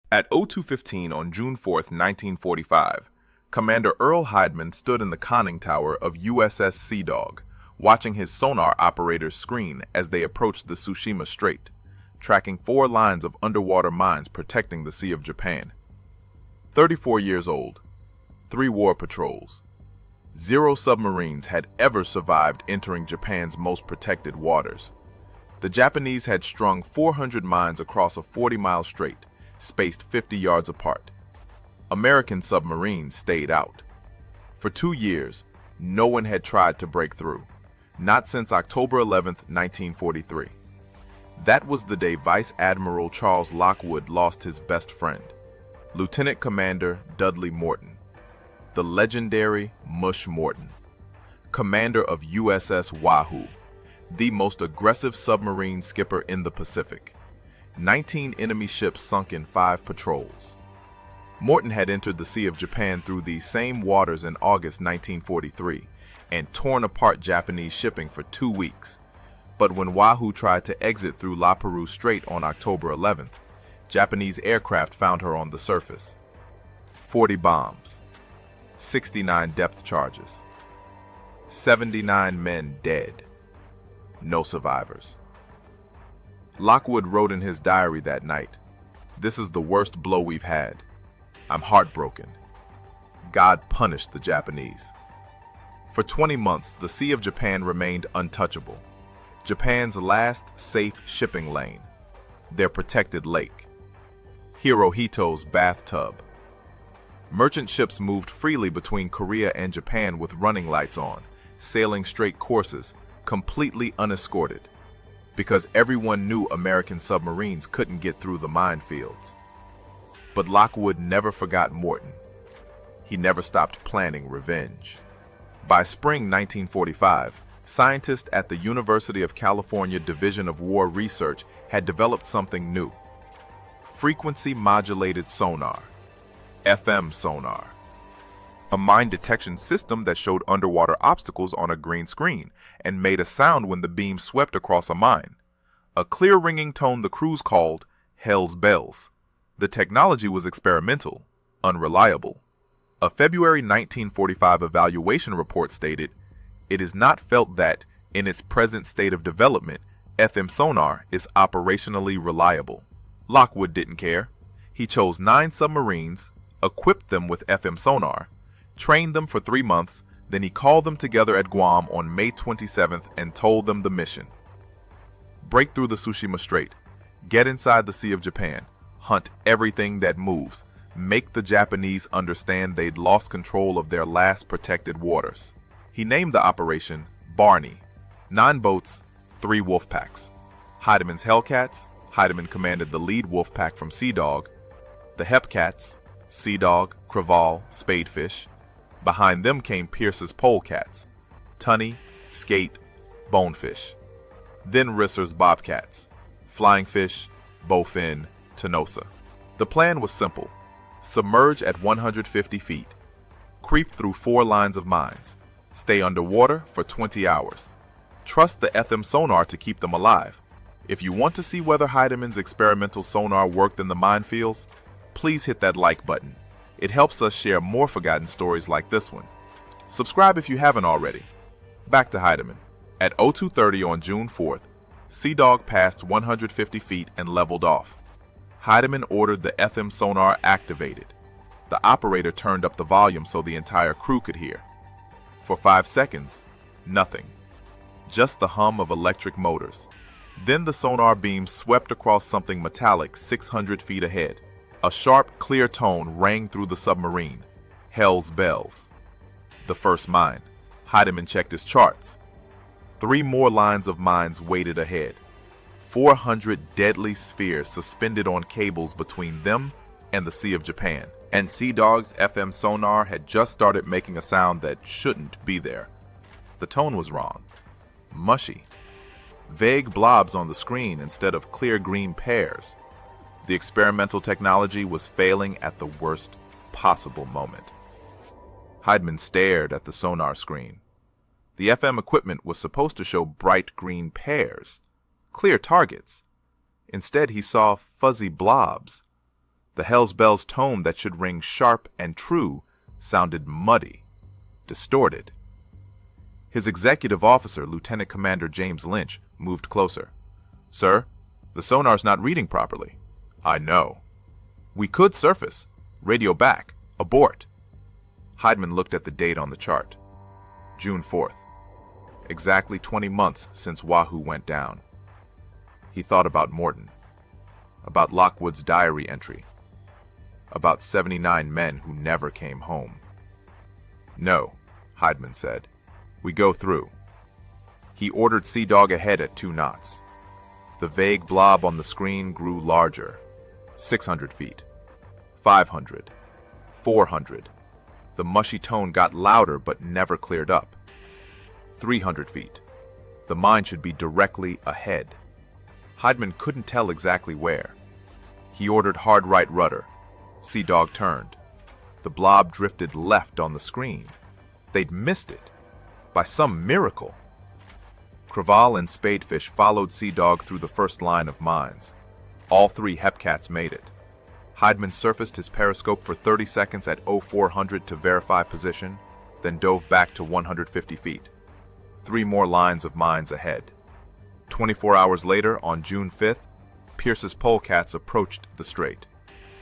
At 02:15 on June 4, 1945, Commander Earl Hydeman stood in the conning tower of USS Sea Dog, watching his sonar operators screen as they approached the Tsushima Strait, tracking 4 lines of underwater mines protecting the Sea of Japan. 34 years old, 3 war patrols, 0 submarines had ever survived entering Japan's most protected waters. The Japanese had strung 400 mines across a 40-mile strait, spaced 50 yards apart. American submarines stayed out. For 2 years, no one had tried to break through, not since October 11, 1943. That was the day Vice Admiral Charles Lockwood lost his best friend, Lieutenant Commander Dudley Morton, the legendary Mush Morton, commander of USS Wahoo, the most aggressive submarine skipper in the Pacific. 19 enemy ships sunk in 5 patrols. Morton had entered the Sea of Japan through these same waters in August 1943 and torn apart Japanese shipping for 2 weeks. But when Wahoo tried to exit through La Perouse Strait on October 11th, Japanese aircraft found her on the surface. 40 bombs, 69 depth charges, 79 men dead, no survivors. Lockwood wrote in his diary that night, "This is the worst blow we've had. I'm heartbroken. God punished the Japanese." For 20 months, the Sea of Japan remained untouchable. Japan's last safe shipping lane, their protected lake, Hirohito's bathtub. Merchant ships moved freely between Korea and Japan with running lights on, sailing straight courses, completely unescorted, because everyone knew American submarines couldn't get through the minefields. But Lockwood never forgot Morton. He never stopped planning revenge. By spring 1945, scientists at the University of California Division of War Research had developed something new: frequency-modulated sonar, FM sonar, a mine detection system that showed underwater obstacles on a green screen and made a sound when the beam swept across a mine. A clear ringing tone the crews called Hell's Bells. The technology was experimental, unreliable. A February 1945 evaluation report stated, "It is not felt that, in its present state of development, FM sonar is operationally reliable." Lockwood didn't care. He chose 9 submarines, equipped them with FM sonar, trained them for 3 months, then he called them together at Guam on May 27th and told them the mission: break through the Tsushima Strait, get inside the Sea of Japan, hunt everything that moves, make the Japanese understand they'd lost control of their last protected waters. He named the operation Barney. 9 boats, 3 wolf packs. Hydeman's Hellcats, Hydeman commanded the lead wolf pack from Sea Dog. The Hepcats, Sea Dog, Creval, Spadefish. Behind them came Pierce's Polecats, Tunny, Skate, Bonefish. Then Risser's Bobcats, Flying Fish, Bowfin, Tenosa. The plan was simple: submerge at 150 feet, creep through 4 lines of mines, stay underwater for 20 hours. Trust the FM sonar to keep them alive. If you want to see whether Hydeman's experimental sonar worked in the minefields, please hit that like button. It helps us share more forgotten stories like this one. Subscribe if you haven't already. Back to Hydeman. At 02:30 on June 4th, Sea Dog passed 150 feet and leveled off. Hydeman ordered the FM sonar activated. The operator turned up the volume so the entire crew could hear. For 5 seconds, nothing. Just the hum of electric motors. Then the sonar beam swept across something metallic 600 feet ahead. A sharp, clear tone rang through the submarine. Hell's Bells. The first mine. Hydeman checked his charts. 3 more lines of mines waited ahead. 400 deadly spheres suspended on cables between them and the Sea of Japan. And Sea Dog's FM sonar had just started making a sound that shouldn't be there. The tone was wrong. Mushy. Vague blobs on the screen instead of clear green pairs. The experimental technology was failing at the worst possible moment. Hydeman stared at the sonar screen. The FM equipment was supposed to show bright green pairs, clear targets. Instead, he saw fuzzy blobs. The Hell's Bells tone that should ring sharp and true sounded muddy, distorted. His executive officer, Lieutenant Commander James Lynch, moved closer. "Sir, the sonar's not reading properly." "I know." "We could surface. Radio back. Abort." Heidman looked at the date on the chart. June 4th. Exactly 20 months since Wahoo went down. He thought about Morton, about Lockwood's diary entry, about 79 men who never came home. "No," Heidman said. "We go through." He ordered Sea Dog ahead at 2 knots. The vague blob on the screen grew larger. 600 feet. 500. 400. The mushy tone got louder but never cleared up. 300 feet. The mine should be directly ahead. Heidman couldn't tell exactly where. He ordered hard right rudder. Sea Dog turned. The blob drifted left on the screen. They'd missed it. By some miracle. Creval and Spadefish followed Sea Dog through the first line of mines. All 3 Hepcats made it. Heidman surfaced his periscope for 30 seconds at 0400 to verify position, then dove back to 150 feet. 3 more lines of mines ahead. 24 hours later, on June 5th, Pierce's polecats approached the strait.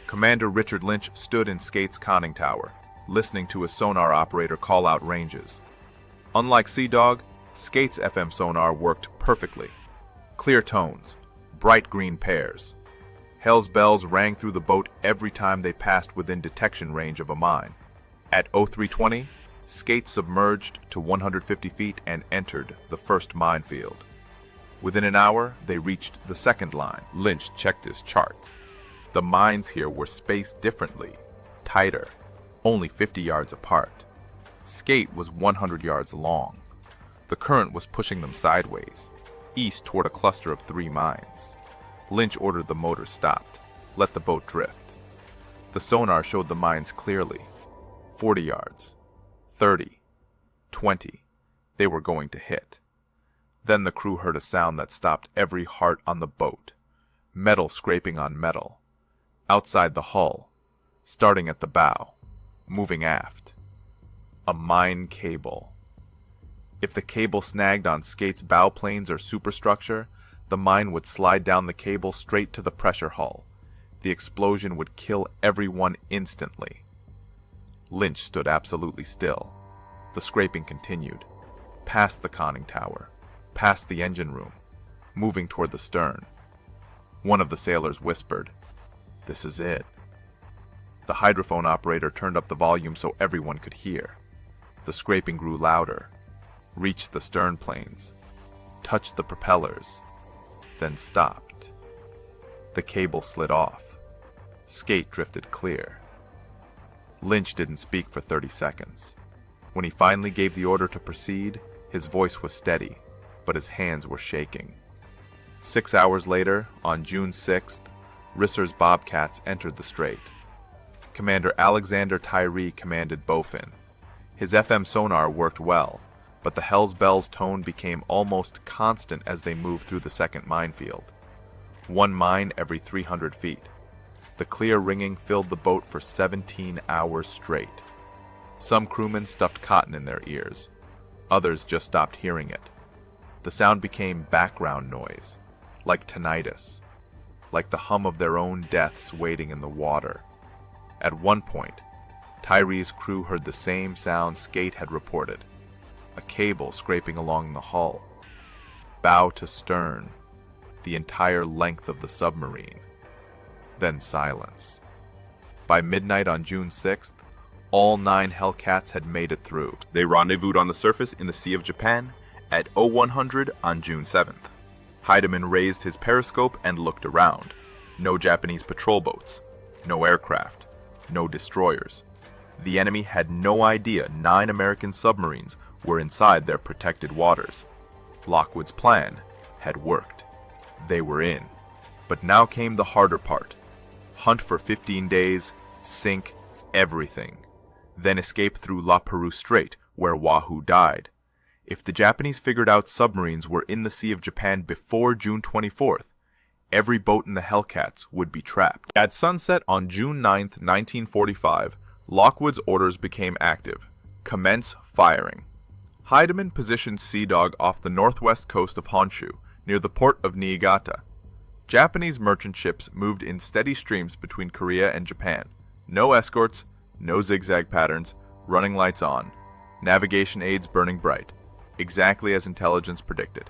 Commander Richard Lynch stood in Skate's conning tower, listening to his sonar operator call out ranges. Unlike Sea Dog, Skate's FM sonar worked perfectly. Clear tones, bright green pairs. Hell's Bells rang through the boat every time they passed within detection range of a mine. At 0320, Skate submerged to 150 feet and entered the first minefield. Within an hour, they reached the second line. Lynch checked his charts. The mines here were spaced differently, tighter, only 50 yards apart. Skate was 100 yards long. The current was pushing them sideways, east toward a cluster of 3 mines. Lynch ordered the motors stopped, let the boat drift. The sonar showed the mines clearly. 40 yards, 30, 20. They were going to hit. Then the crew heard a sound that stopped every heart on the boat. Metal scraping on metal. Outside the hull, starting at the bow, moving aft. A mine cable. If the cable snagged on Skate's bow planes or superstructure, the mine would slide down the cable straight to the pressure hull. The explosion would kill everyone instantly. Lynch stood absolutely still. The scraping continued, past the conning tower, past the engine room, moving toward the stern. One of the sailors whispered, "This is it." The hydrophone operator turned up the volume so everyone could hear. The scraping grew louder, reached the stern planes, touched the propellers, then stopped. The cable slid off. Skate drifted clear. Lynch didn't speak for 30 seconds. When he finally gave the order to proceed, his voice was steady, but his hands were shaking. 6 hours later, on June 6th, Risser's Bobcats entered the strait. Commander Alexander Tyree commanded Bowfin. His FM sonar worked well, but the Hell's Bells tone became almost constant as they moved through the second minefield. 1 mine every 300 feet. The clear ringing filled the boat for 17 hours straight. Some crewmen stuffed cotton in their ears. Others just stopped hearing it. The sound became background noise, like tinnitus, like the hum of their own deaths waiting in the water. At one point, Tyree's crew heard the same sound Skate had reported. A cable scraping along the hull, bow to stern, the entire length of the submarine. Then silence. By midnight on June 6th, all 9 Hellcats had made it through. They rendezvoused on the surface in the Sea of Japan at 0100 on June 7th. Heidemann raised his periscope and looked around. No Japanese patrol boats, no aircraft, no destroyers. The enemy had no idea 9 American submarines were inside their protected waters. Lockwood's plan had worked. They were in. But now came the harder part. Hunt for 15 days, sink everything. Then escape through La Perouse Strait, where Wahoo died. If the Japanese figured out submarines were in the Sea of Japan before June 24th, every boat in the Hellcats would be trapped. At sunset on June 9, 1945, Lockwood's orders became active. Commence firing. Heidemann positioned Sea Dog off the northwest coast of Honshu, near the port of Niigata. Japanese merchant ships moved in steady streams between Korea and Japan. No escorts, no zigzag patterns, running lights on, navigation aids burning bright, exactly as intelligence predicted.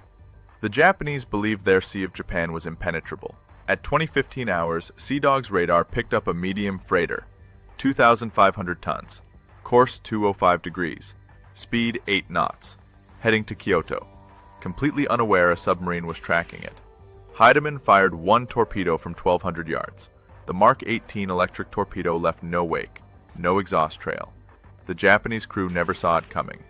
The Japanese believed their Sea of Japan was impenetrable. At 2015 hours, Sea Dog's radar picked up a medium freighter, 2,500 tons, course 205 degrees, speed 8 knots, heading to Kyoto. Completely unaware a submarine was tracking it. Heidemann fired one torpedo from 1,200 yards. The Mark 18 electric torpedo left no wake, no exhaust trail. The Japanese crew never saw it coming.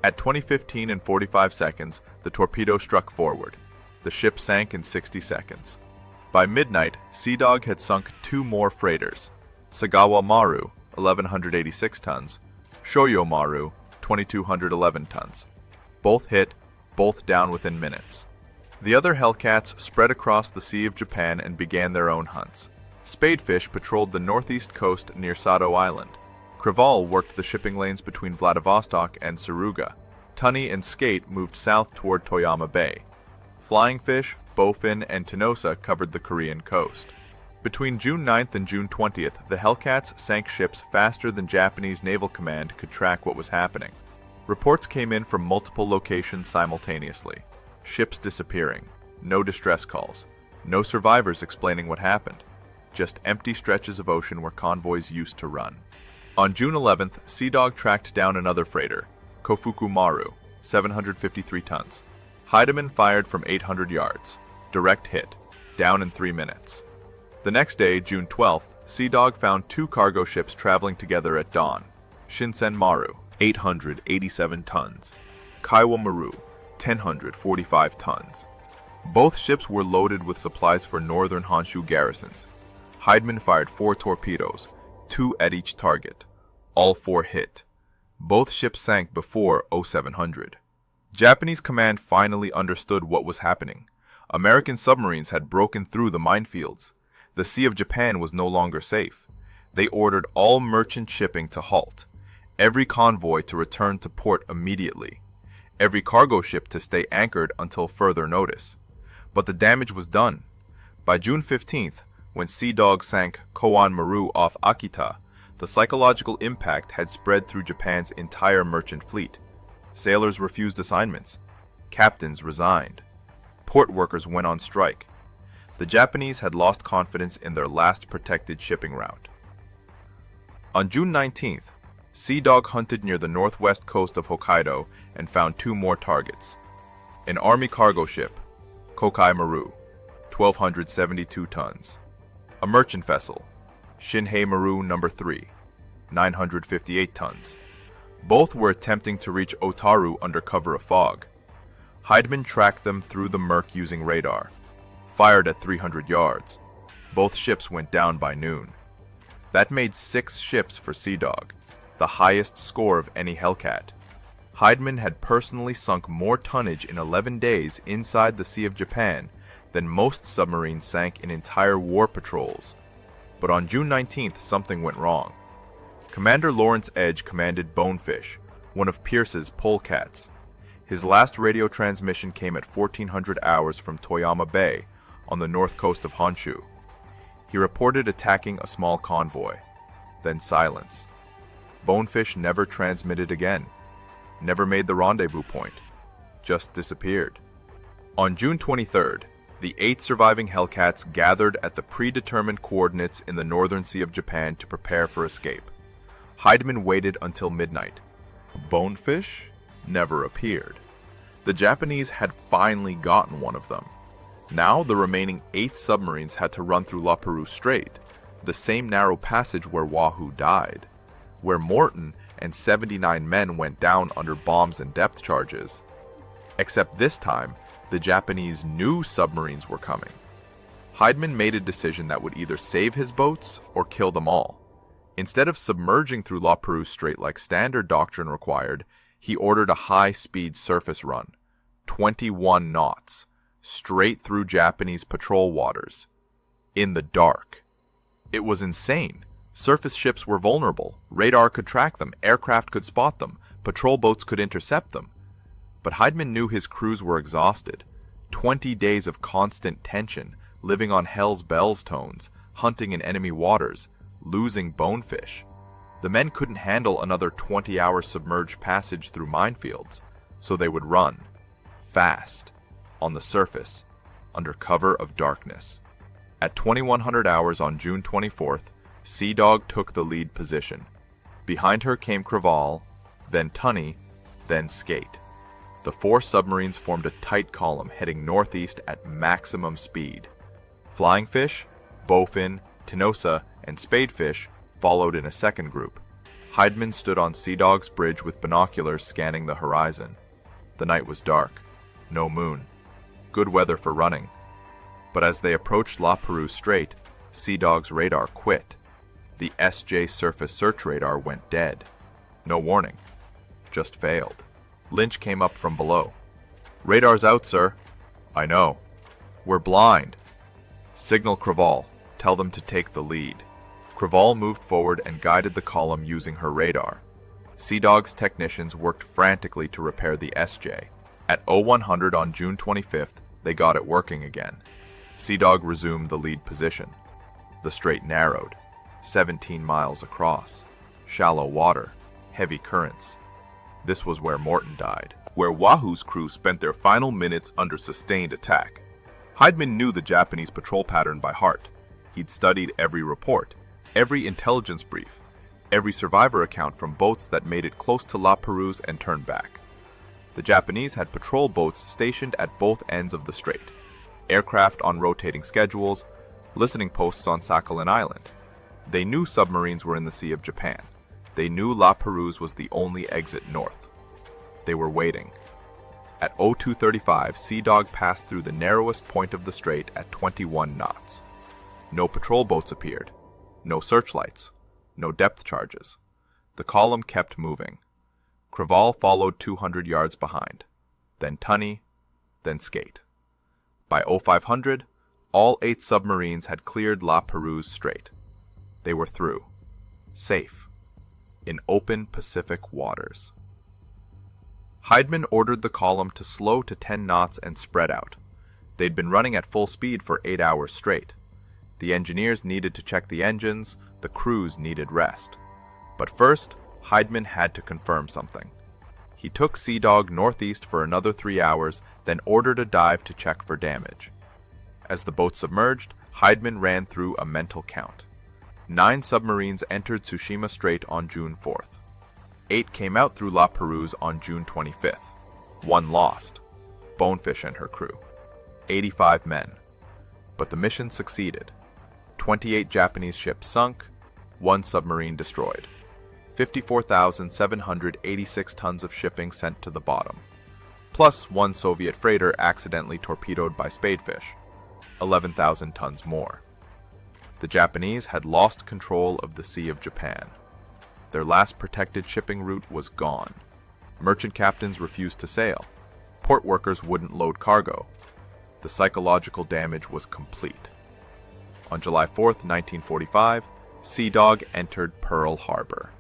At 20:15 and 45 seconds, the torpedo struck forward. The ship sank in 60 seconds. By midnight, Sea Dog had sunk two more freighters, Sagawa Maru, 1,186 tons, Shoyo Maru, 2,211 tons. Both hit, both down within minutes. The other Hellcats spread across the Sea of Japan and began their own hunts. Spadefish patrolled the northeast coast near Sado Island. Creval worked the shipping lanes between Vladivostok and Suruga. Tunny and Skate moved south toward Toyama Bay. Flying Fish, Bowfin, and Tenosa covered the Korean coast. Between June 9th and June 20th, the Hellcats sank ships faster than Japanese Naval Command could track what was happening. Reports came in from multiple locations simultaneously. Ships disappearing, no distress calls, no survivors explaining what happened, just empty stretches of ocean where convoys used to run. On June 11th, Sea Dog tracked down another freighter, Kofuku Maru, 753 tons. Heidemann fired from 800 yards, direct hit, down in 3 minutes. The next day, June 12th, Sea Dog found two cargo ships traveling together at dawn, Shinsen Maru, 887 tons, Kaiwa Maru, 1,045 tons. Both ships were loaded with supplies for northern Honshu garrisons. Heidemann fired 4 torpedoes, 2 at each target. All 4 hit. Both ships sank before 0700. Japanese command finally understood what was happening. American submarines had broken through the minefields. The Sea of Japan was no longer safe. They ordered all merchant shipping to halt, every convoy to return to port immediately, every cargo ship to stay anchored until further notice. But the damage was done. By June 15th, when Sea Dog sank Koan Maru off Akita, the psychological impact had spread through Japan's entire merchant fleet. Sailors refused assignments. Captains resigned. Port workers went on strike. The Japanese had lost confidence in their last protected shipping route. On June 19th, Sea Dog hunted near the northwest coast of Hokkaido and found 2 more targets. An army cargo ship, Kokai Maru, 1,272 tons. A merchant vessel, Shinhei Maru No. 3, 958 tons. Both were attempting to reach Otaru under cover of fog. Heidemann tracked them through the murk using radar, fired at 300 yards. Both ships went down by noon. That made 6 ships for Sea Dog, the highest score of any Hellcat. Heidemann had personally sunk more tonnage in 11 days inside the Sea of Japan than most submarines sank in entire war patrols. But on June 19th, something went wrong. Commander Lawrence Edge commanded Bonefish, one of Pierce's polecats. His last radio transmission came at 1400 hours from Toyama Bay on the north coast of Honshu. He reported attacking a small convoy. Then silence. Bonefish never transmitted again, never made the rendezvous point, just disappeared. On June 23rd, the 8 surviving Hellcats gathered at the predetermined coordinates in the northern Sea of Japan to prepare for escape. Heidemann waited until midnight. Bonefish never appeared. The Japanese had finally gotten one of them. Now the remaining 8 submarines had to run through La Perouse Strait, the same narrow passage where Wahoo died, where Morton and 79 men went down under bombs and depth charges. Except this time, the Japanese knew submarines were coming. Heidemann made a decision that would either save his boats or kill them all. Instead of submerging through La Perouse Strait like standard doctrine required, he ordered a high-speed surface run, 21 knots, straight through Japanese patrol waters, in the dark. It was insane. Surface ships were vulnerable. Radar could track them, aircraft could spot them, patrol boats could intercept them. But Heidman knew his crews were exhausted. 20 days of constant tension, living on Hell's Bells tones, hunting in enemy waters, losing bonefish. The men couldn't handle another 20-hour submerged passage through minefields, so they would run, fast, on the surface, under cover of darkness. At 2100 hours on June 24th, Sea Dog took the lead position. Behind her came Creval, then Tunny, then Skate. The four submarines formed a tight column heading northeast at maximum speed. Flying Fish, Bowfin, Tinosa, and Spadefish followed in a second group. Heidman stood on Sea Dog's bridge with binoculars scanning the horizon. The night was dark, no moon. Good weather for running. But as they approached La Perouse Strait, Sea Dog's radar quit. The SJ surface search radar went dead. No warning. Just failed. Lynch came up from below. "Radar's out, sir." "I know." "We're blind." "Signal Creval. Tell them to take the lead." Creval moved forward and guided the column using her radar. Sea Dog's technicians worked frantically to repair the SJ. At 0100 on June 25th, they got it working again. Sea Dog resumed the lead position. The strait narrowed, 17 miles across, shallow water, heavy currents. This was where Morton died, where Wahoo's crew spent their final minutes under sustained attack. Heidman knew the Japanese patrol pattern by heart. He'd studied every report, every intelligence brief, every survivor account from boats that made it close to La Perouse and turned back. The Japanese had patrol boats stationed at both ends of the strait, aircraft on rotating schedules, listening posts on Sakhalin Island. They knew submarines were in the Sea of Japan. They knew La Perouse was the only exit north. They were waiting. At 0235, Sea Dog passed through the narrowest point of the strait at 21 knots. No patrol boats appeared. No searchlights. No depth charges. The column kept moving. Creval followed 200 yards behind. Then Tunny. Then Skate. By 0500, all 8 submarines had cleared La Perouse Strait. They were through. Safe. In open Pacific waters. Heidman ordered the column to slow to 10 knots and spread out. They'd been running at full speed for 8 hours straight. The engineers needed to check the engines, the crews needed rest. But first, Heidman had to confirm something. He took Sea Dog northeast for another 3 hours, then ordered a dive to check for damage. As the boat submerged, Heidman ran through a mental count. 9 submarines entered Tsushima Strait on June 4th. 8 came out through La Perouse on June 25th. 1 lost. Bonefish and her crew. 85 men. But the mission succeeded. 28 Japanese ships sunk, 1 submarine destroyed. 54,786 tons of shipping sent to the bottom. Plus 1 Soviet freighter accidentally torpedoed by Spadefish. 11,000 tons more. The Japanese had lost control of the Sea of Japan. Their last protected shipping route was gone. Merchant captains refused to sail. Port workers wouldn't load cargo. The psychological damage was complete. On July 4th, 1945, Sea Dog entered Pearl Harbor.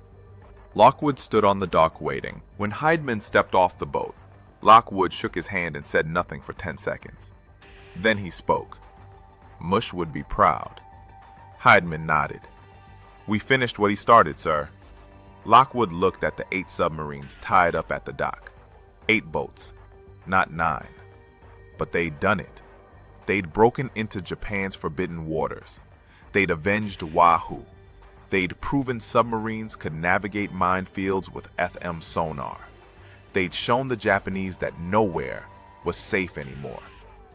Lockwood stood on the dock waiting. When Heidman stepped off the boat, Lockwood shook his hand and said nothing for 10 seconds. Then he spoke. Mush would be proud. Heidman nodded. "We finished what he started, sir." Lockwood looked at the 8 submarines tied up at the dock. 8 boats, not 9. But they'd done it. They'd broken into Japan's forbidden waters. They'd avenged Wahoo. They'd proven submarines could navigate minefields with FM sonar. They'd shown the Japanese that nowhere was safe anymore.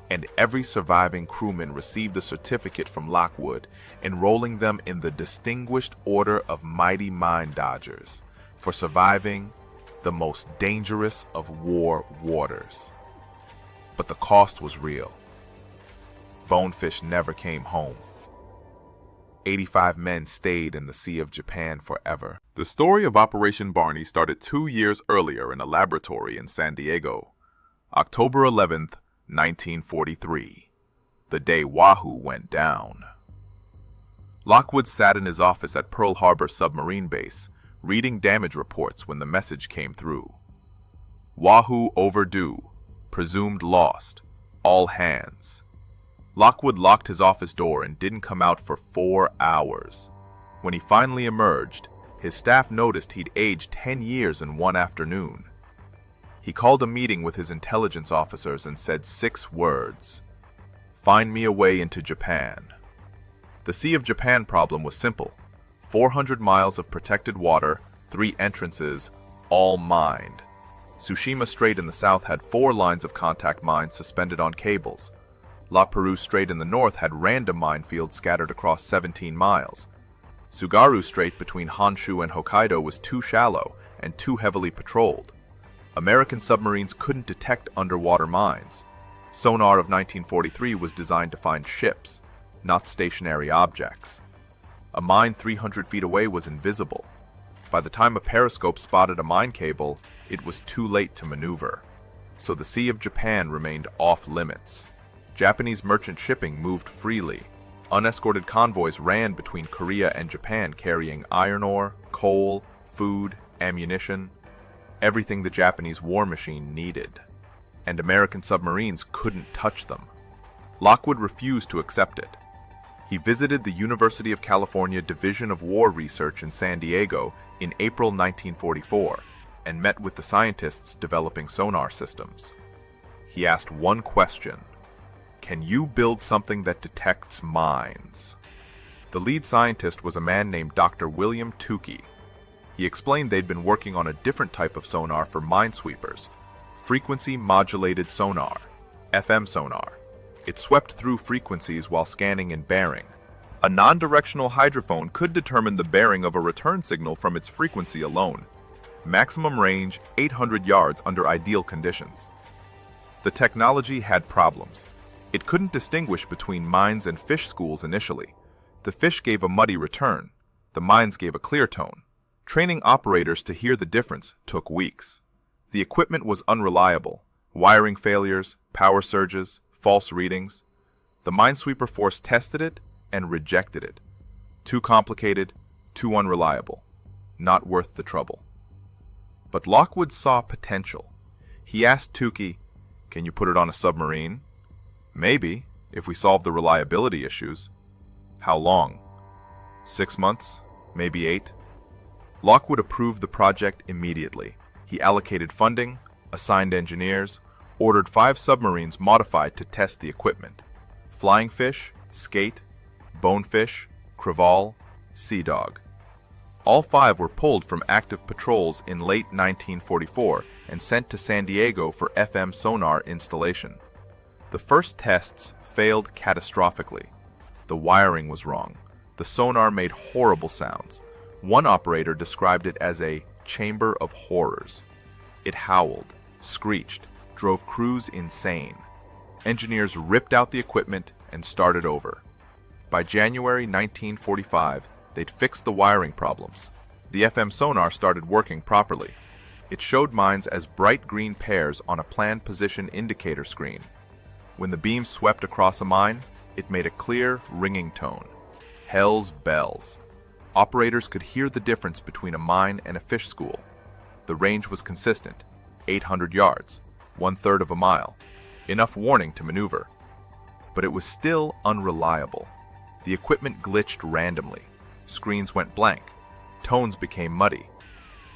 And every surviving crewman received a certificate from Lockwood, enrolling them in the Distinguished Order of Mighty Mine Dodgers for surviving the most dangerous of war waters. But the cost was real. Bonefish never came home. 85 men stayed in the Sea of Japan forever. The story of Operation Barney started 2 years earlier in a laboratory in San Diego. October 11th, 1943, the day Wahoo went down. Lockwood sat in his office at Pearl Harbor Submarine Base, reading damage reports when the message came through. Wahoo overdue, presumed lost, all hands. Lockwood locked his office door and didn't come out for 4 hours. When he finally emerged, his staff noticed he'd aged 10 years in one afternoon. He called a meeting with his intelligence officers and said 6 words: "Find me a way into Japan." The Sea of Japan problem was simple: 400 miles of protected water, 3 entrances, all mined. Tsushima Strait in the south had 4 lines of contact mines suspended on cables. La Perouse Strait in the north had random minefields scattered across 17 miles. Tsugaru Strait between Honshu and Hokkaido was too shallow and too heavily patrolled. American submarines couldn't detect underwater mines. Sonar of 1943 was designed to find ships, not stationary objects. A mine 300 feet away was invisible. By the time a periscope spotted a mine cable, it was too late to maneuver. So the Sea of Japan remained off limits. Japanese merchant shipping moved freely. Unescorted convoys ran between Korea and Japan carrying iron ore, coal, food, ammunition, everything the Japanese war machine needed. And American submarines couldn't touch them. Lockwood refused to accept it. He visited the University of California Division of War Research in San Diego in April 1944 and met with the scientists developing sonar systems. He asked one question: "Can you build something that detects mines?" The lead scientist was a man named Dr. William Tukey. He explained they'd been working on a different type of sonar for minesweepers: frequency-modulated sonar, FM sonar. It swept through frequencies while scanning and bearing. A non-directional hydrophone could determine the bearing of a return signal from its frequency alone. Maximum range 800 yards under ideal conditions. The technology had problems. It couldn't distinguish between mines and fish schools initially. The fish gave a muddy return. The mines gave a clear tone. Training operators to hear the difference took weeks. The equipment was unreliable. Wiring failures, power surges, false readings. The Minesweeper Force tested it and rejected it. Too complicated, too unreliable. Not worth the trouble. But Lockwood saw potential. He asked Tukey, "Can you put it on a submarine?" "Maybe, if we solve the reliability issues." "How long?" 6 months, maybe 8. Lockwood approved the project immediately. He allocated funding, assigned engineers, ordered 5 submarines modified to test the equipment: Flying Fish, Skate, Bonefish, Creval, Sea Dog. All 5 were pulled from active patrols in late 1944 and sent to San Diego for FM sonar installation. The first tests failed catastrophically. The wiring was wrong. The sonar made horrible sounds. One operator described it as a chamber of horrors. It howled, screeched, drove crews insane. Engineers ripped out the equipment and started over. By January 1945, they'd fixed the wiring problems. The FM sonar started working properly. It showed mines as bright green pairs on a planned position indicator screen. When the beam swept across a mine, it made a clear, ringing tone. Hell's bells. Operators could hear the difference between a mine and a fish school. The range was consistent: 800 yards, 1/3 of a mile. Enough warning to maneuver. But it was still unreliable. The equipment glitched randomly. Screens went blank. Tones became muddy.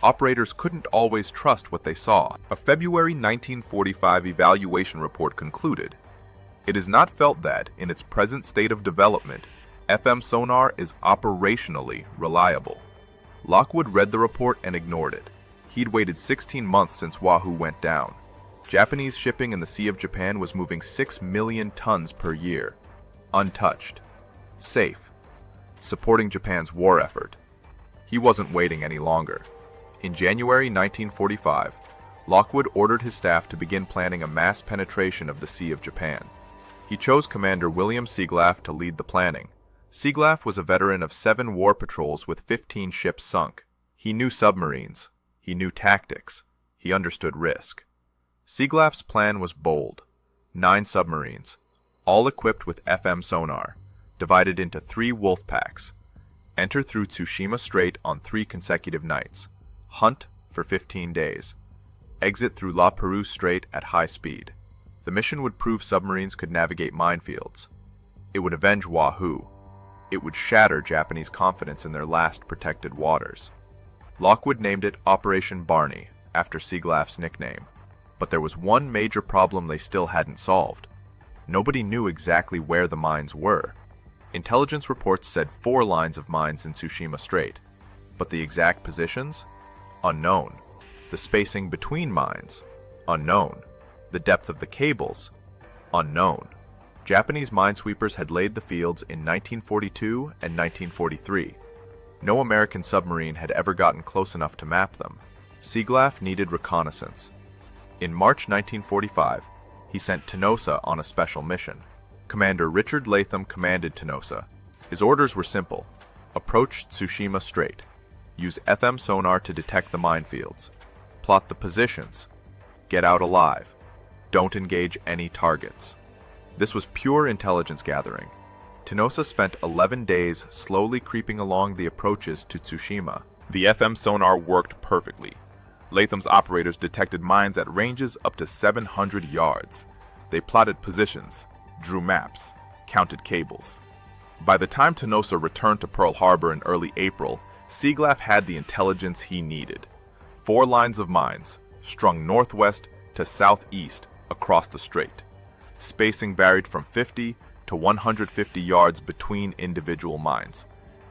Operators couldn't always trust what they saw. A February 1945 evaluation report concluded, "It is not felt that, in its present state of development, FM sonar is operationally reliable." Lockwood read the report and ignored it. He'd waited 16 months since Wahoo went down. Japanese shipping in the Sea of Japan was moving 6 million tons per year. Untouched. Safe. Supporting Japan's war effort. He wasn't waiting any longer. In January 1945, Lockwood ordered his staff to begin planning a mass penetration of the Sea of Japan. He chose Commander William Seaglaff to lead the planning. Seaglaff was a veteran of 7 war patrols with 15 ships sunk. He knew submarines. He knew tactics. He understood risk. Seaglaff's plan was bold. 9 submarines, all equipped with FM sonar, divided into 3 wolf packs. Enter through Tsushima Strait on 3 consecutive nights. Hunt for 15 days. Exit through La Perouse Strait at high speed. The mission would prove submarines could navigate minefields. It would avenge Wahoo. It would shatter Japanese confidence in their last protected waters. Lockwood named it Operation Barney, after Seaglaff's nickname. But there was one major problem they still hadn't solved. Nobody knew exactly where the mines were. Intelligence reports said 4 lines of mines in Tsushima Strait, but the exact positions? Unknown. The spacing between mines? Unknown. The depth of the cables? Unknown. Japanese minesweepers had laid the fields in 1942 and 1943. No American submarine had ever gotten close enough to map them. Seaglaff needed reconnaissance. In March 1945, he sent Tenosa on a special mission. Commander Richard Latham commanded Tenosa. His orders were simple. Approach Tsushima Strait. Use FM sonar to detect the minefields. Plot the positions. Get out alive. Don't engage any targets. This was pure intelligence gathering. Tenosa spent 11 days slowly creeping along the approaches to Tsushima. The FM sonar worked perfectly. Latham's operators detected mines at ranges up to 700 yards. They plotted positions, drew maps, counted cables. By the time Tenosa returned to Pearl Harbor in early April, Seaglaff had the intelligence he needed. 4 lines of mines, strung northwest to southeast across the strait. Spacing varied from 50 to 150 yards between individual mines.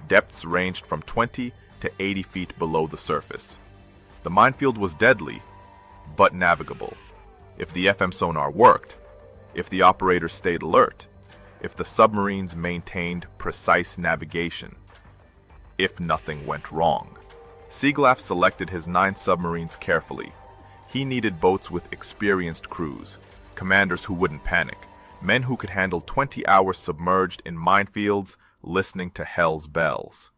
Depths ranged from 20 to 80 feet below the surface. The minefield was deadly, but navigable. If the FM sonar worked, if the operators stayed alert, if the submarines maintained precise navigation, if nothing went wrong. Seaglaff selected his 9 submarines carefully. He needed boats with experienced crews, commanders who wouldn't panic, men who could handle 20 hours submerged in minefields, listening to hell's bells.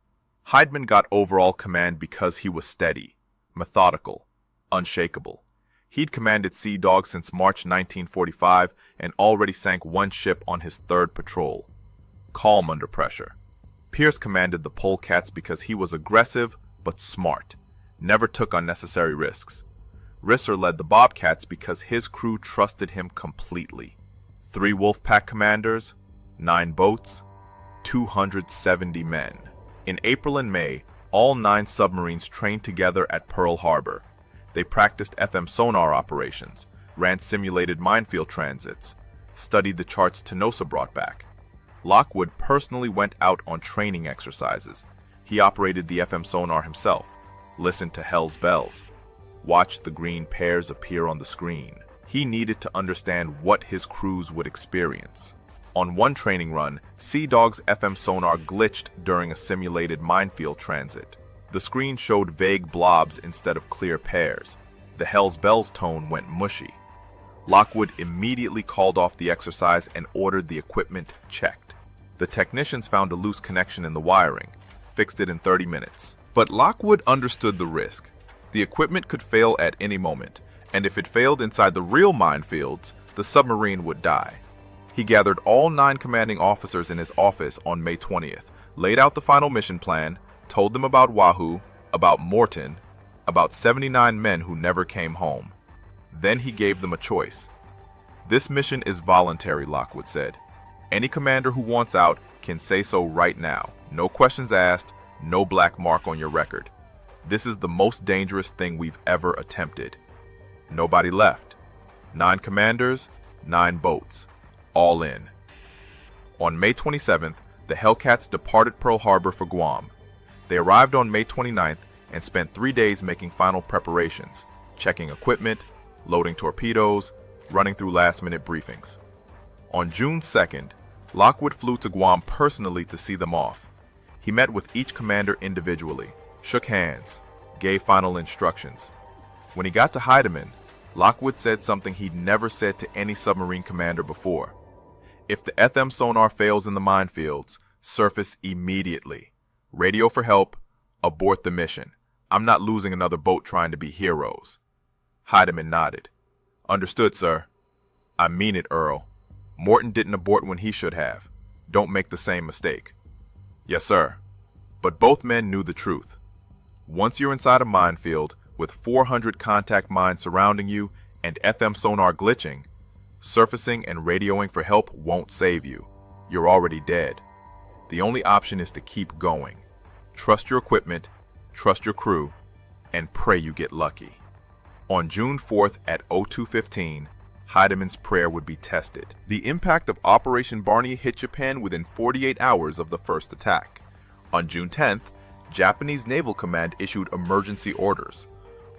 Heidman got overall command because he was steady, methodical, unshakable. He'd commanded Sea Dog since March 1945 and already sank 1 ship on his 3rd patrol. Calm under pressure. Pierce commanded the Polecats because he was aggressive but smart, never took unnecessary risks. Risser led the Bobcats because his crew trusted him completely. 3 Wolfpack commanders, 9 boats, 270 men. In April and May, all 9 submarines trained together at Pearl Harbor. They practiced FM sonar operations, ran simulated minefield transits, studied the charts Tenosa brought back. Lockwood personally went out on training exercises. He operated the FM sonar himself, listened to hell's bells, watched the green pairs appear on the screen. He needed to understand what his crews would experience. On one training run, Sea Dog's FM sonar glitched during a simulated minefield transit. The screen showed vague blobs instead of clear pairs. The hell's bells tone went mushy. Lockwood immediately called off the exercise and ordered the equipment checked. The technicians found a loose connection in the wiring, fixed it in 30 minutes. But Lockwood understood the risk. The equipment could fail at any moment, and if it failed inside the real minefields, the submarine would die. He gathered all 9 commanding officers in his office on May 20th, laid out the final mission plan, told them about Wahoo, about Morton, about 79 men who never came home. Then he gave them a choice. This mission is voluntary, Lockwood said. Any commander who wants out can say so right now. No questions asked, no black mark on your record. This is the most dangerous thing we've ever attempted. Nobody left. 9 commanders, 9 boats. All in. On May 27th, the Hellcats departed Pearl Harbor for Guam. They arrived on May 29th and spent 3 days making final preparations, checking equipment, loading torpedoes, running through last-minute briefings. On June 2nd, Lockwood flew to Guam personally to see them off. He met with each commander individually, shook hands, gave final instructions. When he got to Heidemann, Lockwood said something he'd never said to any submarine commander before. If the FM sonar fails in the minefields, surface immediately. Radio for help, abort the mission. I'm not losing another boat trying to be heroes. Heidemann nodded. Understood, sir. I mean it, Earl. Morton didn't abort when he should have. Don't make the same mistake. Yes, sir. But both men knew the truth. Once you're inside a minefield, with 400 contact mines surrounding you and FM sonar glitching, surfacing and radioing for help won't save you. You're already dead. The only option is to keep going. Trust your equipment, trust your crew, and pray you get lucky. On June 4th at 02:15, Heidemann's prayer would be tested. The impact of Operation Barney hit Japan within 48 hours of the first attack. On June 10th, Japanese Naval Command issued emergency orders.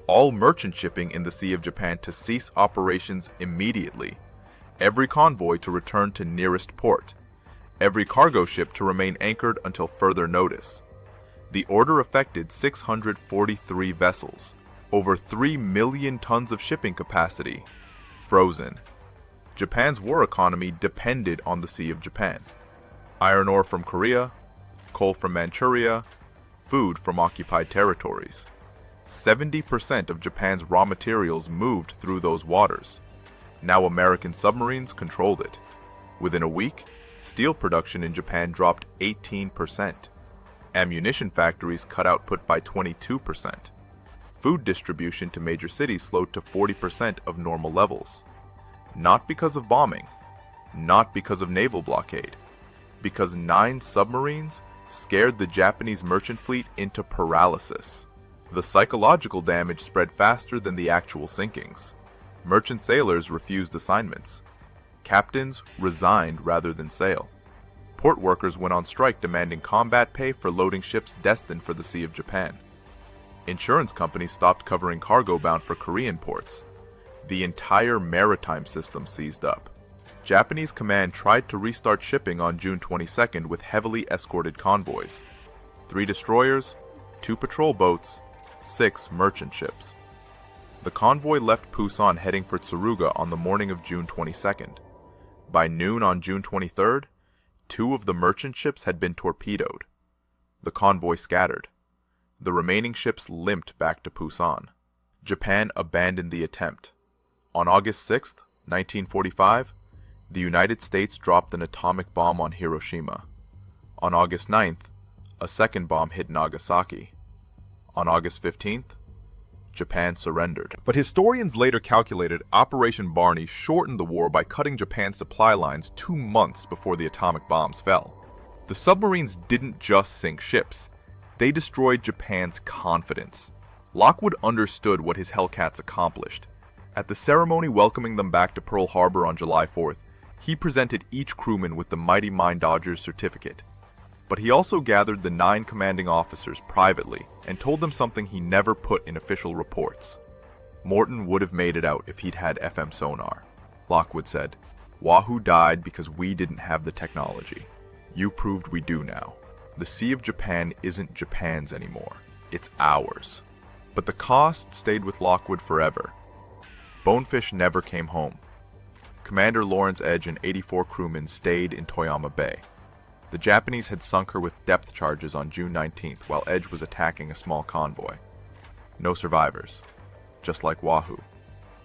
All merchant shipping in the Sea of Japan to cease operations immediately. Every convoy to return to nearest port. Every cargo ship to remain anchored until further notice. The order affected 643 vessels, over 3 million tons of shipping capacity, frozen. Japan's war economy depended on the Sea of Japan. Iron ore from Korea, coal from Manchuria, food from occupied territories. 70% of Japan's raw materials moved through those waters. Now American submarines controlled it. Within a week, steel production in Japan dropped 18%. Ammunition factories cut output by 22%. Food distribution to major cities slowed to 40% of normal levels. Not because of bombing, not because of naval blockade, because 9 submarines scared the Japanese merchant fleet into paralysis. The psychological damage spread faster than the actual sinkings. Merchant sailors refused assignments. Captains resigned rather than sail. Port workers went on strike demanding combat pay for loading ships destined for the Sea of Japan. Insurance companies stopped covering cargo bound for Korean ports. The entire maritime system seized up. Japanese command tried to restart shipping on June 22nd with heavily escorted convoys. 3 destroyers, 2 patrol boats, 6 merchant ships. The convoy left Pusan heading for Tsuruga on the morning of June 22nd. By noon on June 23rd, 2 of the merchant ships had been torpedoed. The convoy scattered. The remaining ships limped back to Pusan. Japan abandoned the attempt. On August 6, 1945, the United States dropped an atomic bomb on Hiroshima. On August 9th, a second bomb hit Nagasaki. On August 15th, Japan surrendered. But historians later calculated Operation Barney shortened the war by cutting Japan's supply lines 2 months before the atomic bombs fell. The submarines didn't just sink ships, they destroyed Japan's confidence. Lockwood understood what his Hellcats accomplished. At the ceremony welcoming them back to Pearl Harbor on July 4th, he presented each crewman with the Mighty Mine Dodgers certificate. But he also gathered the 9 commanding officers privately and told them something he never put in official reports. Morton would have made it out if he'd had FM sonar. Lockwood said, "Wahoo died because we didn't have the technology. You proved we do now. The Sea of Japan isn't Japan's anymore. It's ours." But the cost stayed with Lockwood forever. Bonefish never came home. Commander Lawrence Edge and 84 crewmen stayed in Toyama Bay. The Japanese had sunk her with depth charges on June 19th while Edge was attacking a small convoy. No survivors, just like Wahoo.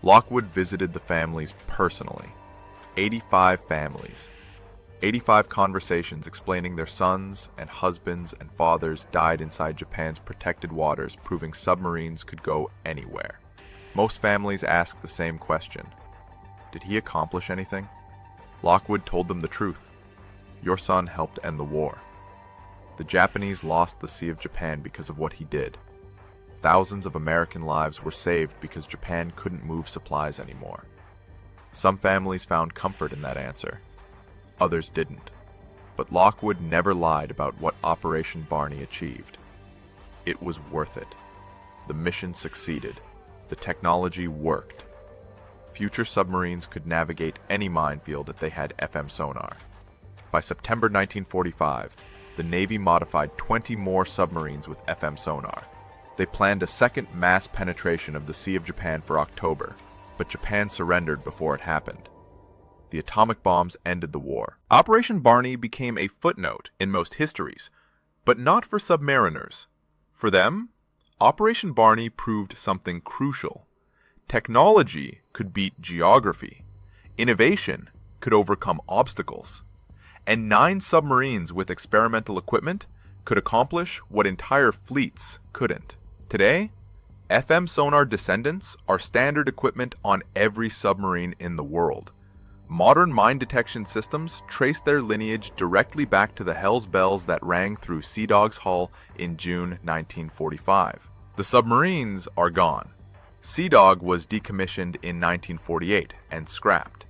Lockwood visited the families personally. 85 families. 85 conversations explaining their sons and husbands and fathers died inside Japan's protected waters, proving submarines could go anywhere. Most families asked the same question. Did he accomplish anything? Lockwood told them the truth. Your son helped end the war. The Japanese lost the Sea of Japan because of what he did. Thousands of American lives were saved because Japan couldn't move supplies anymore. Some families found comfort in that answer. Others didn't. But Lockwood never lied about what Operation Barney achieved. It was worth it. The mission succeeded. The technology worked. Future submarines could navigate any minefield if they had FM sonar. By September 1945, the Navy modified 20 more submarines with FM sonar. They planned a second mass penetration of the Sea of Japan for October, but Japan surrendered before it happened. The atomic bombs ended the war. Operation Barney became a footnote in most histories, but not for submariners. For them, Operation Barney proved something crucial. Technology could beat geography. Innovation could overcome obstacles. And 9 submarines with experimental equipment could accomplish what entire fleets couldn't. Today, FM sonar descendants are standard equipment on every submarine in the world. Modern mine detection systems trace their lineage directly back to the Hell's Bells that rang through Sea Dog's hull in June 1945. The submarines are gone. Sea Dog was decommissioned in 1948 and scrapped.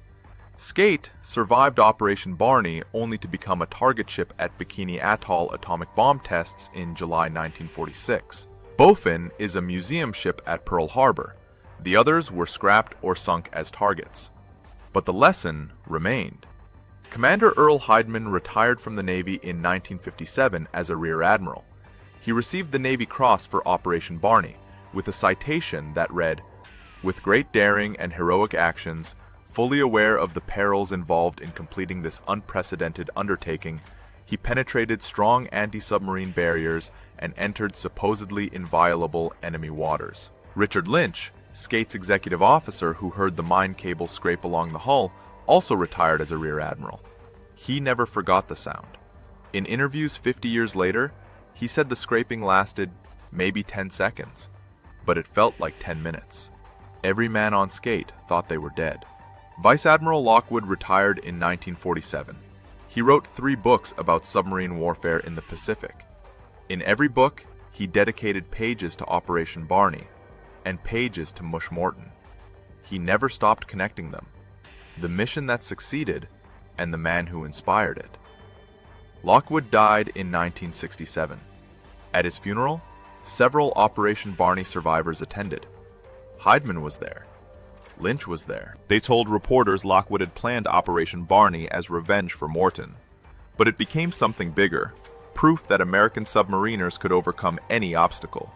Skate survived Operation Barney only to become a target ship at Bikini Atoll atomic bomb tests in July 1946. Bowfin is a museum ship at Pearl Harbor. The others were scrapped or sunk as targets. But the lesson remained. Commander Earl Heidman retired from the Navy in 1957 as a Rear Admiral. He received the Navy Cross for Operation Barney, with a citation that read, "With great daring and heroic actions, fully aware of the perils involved in completing this unprecedented undertaking, he penetrated strong anti-submarine barriers and entered supposedly inviolable enemy waters." Richard Lynch, Skate's executive officer who heard the mine cable scrape along the hull, also retired as a Rear Admiral. He never forgot the sound. In interviews 50 years later, he said the scraping lasted maybe 10 seconds, but it felt like 10 minutes. Every man on Skate thought they were dead. Vice Admiral Lockwood retired in 1947. He wrote 3 books about submarine warfare in the Pacific. In every book, he dedicated pages to Operation Barney and pages to Mush Morton. He never stopped connecting them. The mission that succeeded and the man who inspired it. Lockwood died in 1967. At his funeral, several Operation Barney survivors attended. Heidman was there. Lynch was there. They told reporters Lockwood had planned Operation Barney as revenge for Morton. But it became something bigger, proof that American submariners could overcome any obstacle.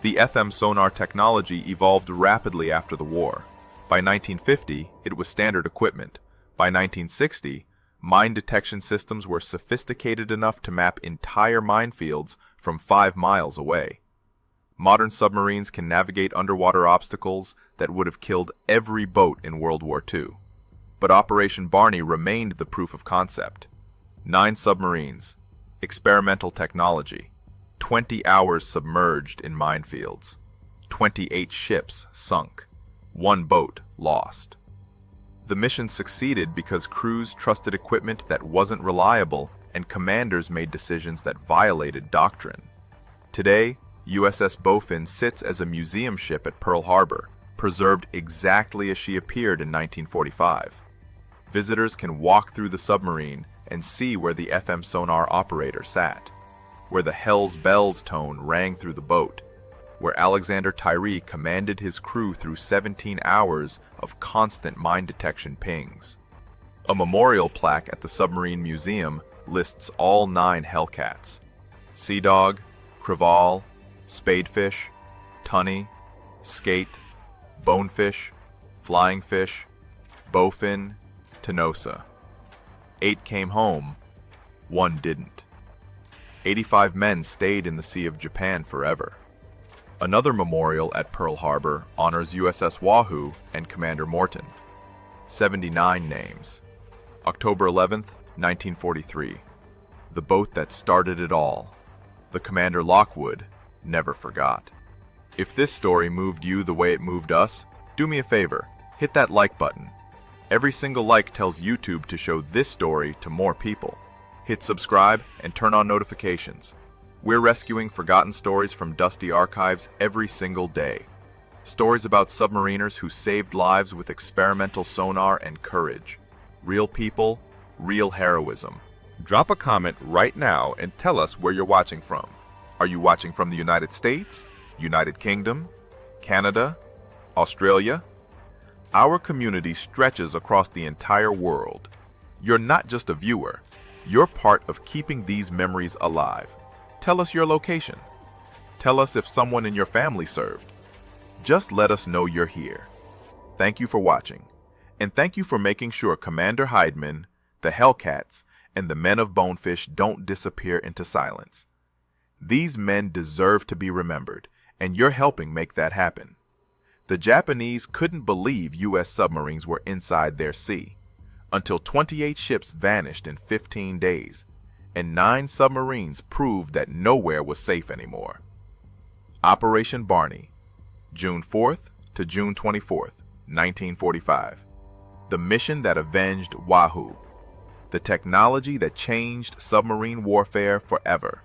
The FM sonar technology evolved rapidly after the war. By 1950, it was standard equipment. By 1960, mine detection systems were sophisticated enough to map entire minefields from 5 miles away. Modern submarines can navigate underwater obstacles that would have killed every boat in World War II. But Operation Barney remained the proof of concept. 9 submarines, experimental technology, 20 hours submerged in minefields, 28 ships sunk, 1 boat lost. The mission succeeded because crews trusted equipment that wasn't reliable and commanders made decisions that violated doctrine. Today, USS Bowfin sits as a museum ship at Pearl Harbor, preserved exactly as she appeared in 1945. Visitors can walk through the submarine and see where the FM sonar operator sat, where the Hell's Bells tone rang through the boat, where Alexander Tyree commanded his crew through 17 hours of constant mine detection pings. A memorial plaque at the Submarine Museum lists all 9 Hellcats: Sea Dog, Crevalle, Spadefish, Tunny, Skate, Bonefish, Flying Fish, Bowfin, Tenosa. 8 came home, 1 didn't. 85 men stayed in the Sea of Japan forever. Another memorial at Pearl Harbor honors USS Wahoo and Commander Morton. 79 names. October 11th, 1943. The boat that started it all. The Commander Lockwood never forgot. If this story moved you the way it moved us, do me a favor, hit that like button. Every single like tells YouTube to show this story to more people. Hit subscribe and turn on notifications. We're rescuing forgotten stories from dusty archives every single day. Stories about submariners who saved lives with experimental sonar and courage. Real people, real heroism. Drop a comment right now and tell us where you're watching from. Are you watching from the United States, United Kingdom, Canada, Australia? Our community stretches across the entire world. You're not just a viewer. You're part of keeping these memories alive. Tell us your location. Tell us if someone in your family served. Just let us know you're here. Thank you for watching. And thank you for making sure Commander Heidman, the Hellcats, and the men of Bonefish don't disappear into silence. These men deserve to be remembered, and you're helping make that happen. The Japanese couldn't believe U.S. submarines were inside their sea, until 28 ships vanished in 15 days, and 9 submarines proved that nowhere was safe anymore. Operation Barney, June 4th to June 24th, 1945. The mission that avenged Wahoo, the technology that changed submarine warfare forever,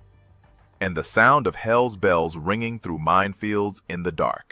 and the sound of hell's bells ringing through minefields in the dark.